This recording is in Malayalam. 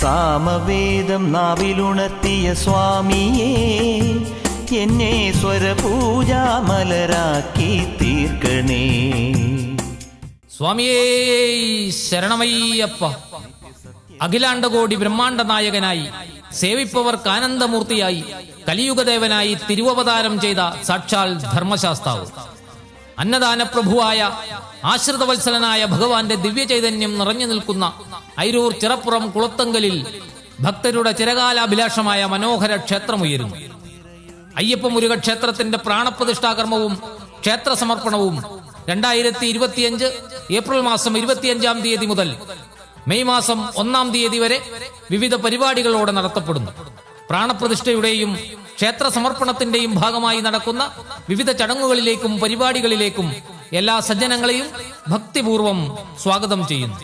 സാമവേദം നാവിലുണർത്തിയ സ്വാമിയേ, എന്നെ സ്വരപൂജാമലരാക്കി തീർക്കണേ. സ്വാമിയേ ശരണമയ്യപ്പ. അഖിലാണ്ടകോടി ബ്രഹ്മാണ്ട നായകനായി, സേവിപ്പവർക്ക് ആനന്ദമൂർത്തിയായി, കലിയുഗദേവനായി തിരുവവതാരം ചെയ്ത സാക്ഷാൽ ധർമ്മശാസ്താവ്, അന്നദാനപ്രഭുവായ ആശ്രിതവത്സലനായ ഭഗവാന്റെ ദിവ്യചൈതന്യം നിറഞ്ഞു നിൽക്കുന്ന ഐരൂർ ചിറപ്പുറം കുളത്തങ്കലിൽ ഭക്തരുടെ ചിരകാലാഭിലാഷമായ മനോഹര ക്ഷേത്രമുയരുന്നു. അയ്യപ്പ മുരുക ക്ഷേത്രത്തിന്റെ പ്രാണപ്രതിഷ്ഠാകർമ്മവും ക്ഷേത്ര സമർപ്പണവും 2025 ഏപ്രിൽ മാസം 25-ാം തീയതി മുതൽ മെയ് മാസം 1-ാം തീയതി വരെ വിവിധ പരിപാടികളോടെ നടത്തപ്പെടുന്നു. പ്രാണപ്രതിഷ്ഠയുടെയും ക്ഷേത്ര സമർപ്പണത്തിന്റെയും ഭാഗമായി നടക്കുന്ന വിവിധ ചടങ്ങുകളിലേക്കും പരിപാടികളിലേക്കും എല്ലാ സജ്ജനങ്ങളെയും ഭക്തിപൂർവം സ്വാഗതം ചെയ്യുന്നു.